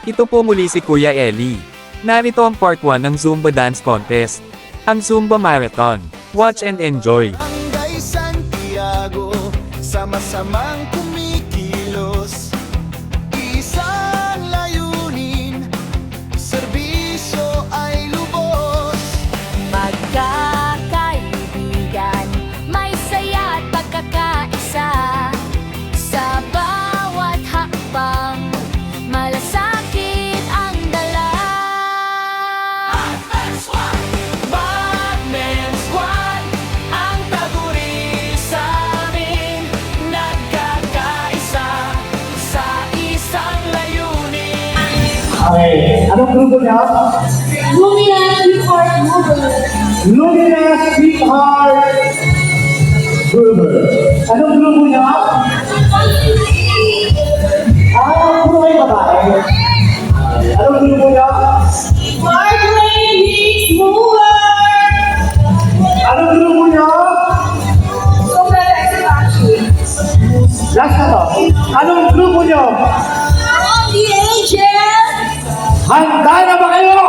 Ito po muli si Kuya Eli. Narito ang part 1 ng Zumba Dance Contest. Ang Zumba Marathon. Watch and enjoy. Barangay Santiago, sama-samang kumikilos. Isang layunin, serbisyo ay lubos. Magkakaibigan, may saya at pagkakaisa. Sa bawat hakbang, malasakit ang dala. Batman Squad, ang taguri sa amin. Nagkakaisa sa isang layunin. Okay, anong grupo niya? Luminous Report Mover. Luminous Sweetheart Gruber. Anong grupo niya? Puro kayo babae. Anong grupo niya? Margaret Hicks Mover. Anong grupo niya? Sobrang extraction. Last na to. Anong grupo niyo? The Angel. Handa na ba kayo?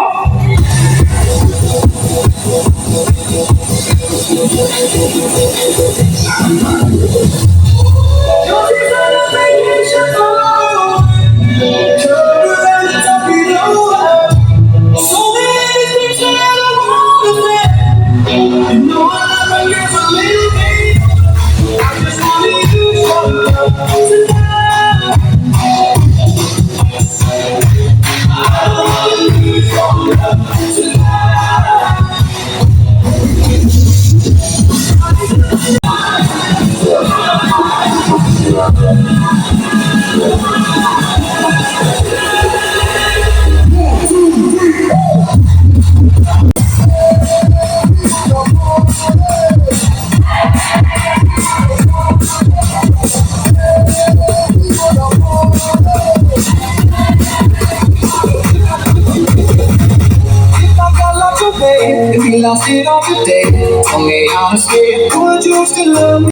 If we lost it all today, tell me honestly, would you still love me?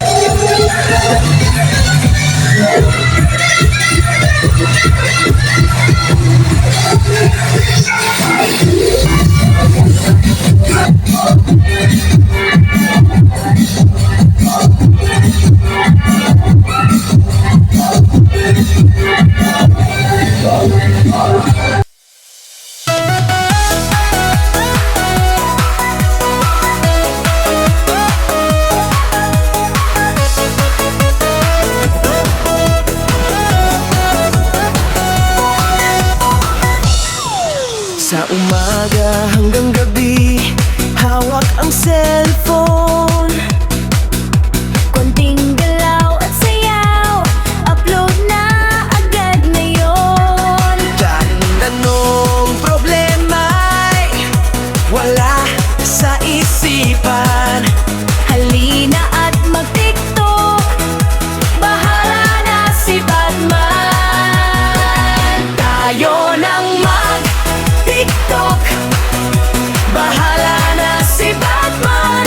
Sa umaga hanggang gabi, hawak ang cellphone. Konting galaw at sayaw, upload na agad ngayon. Kahit anong problema'y wala sa isipan. Halina at mag-TikTok, bahala na si Batman. Tayo nang mag-TikTok, bahala na si Batman.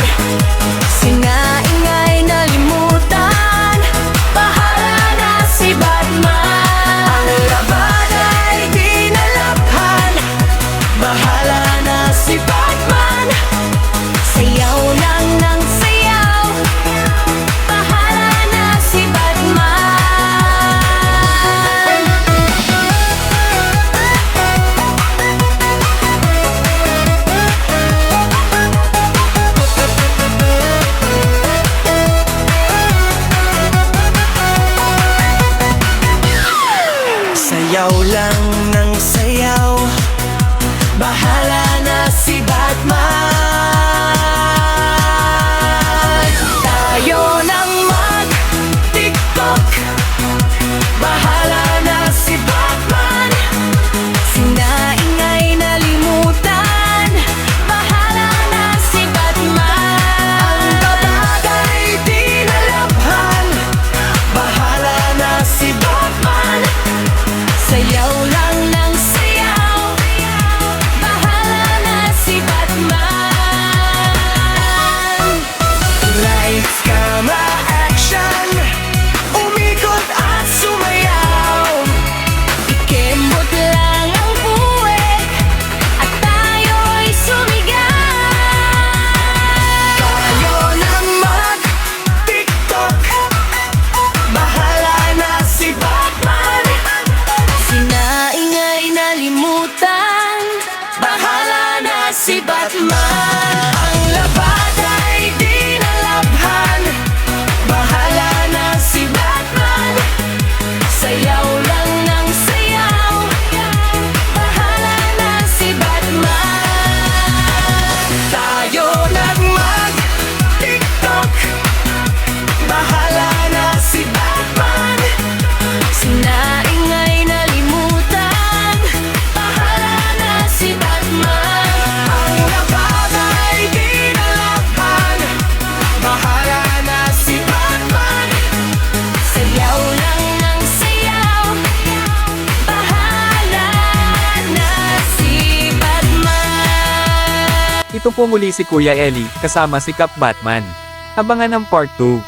Nandito po muli si Kuya Eli, kasama si Cap Batman. Abangan ang part 2.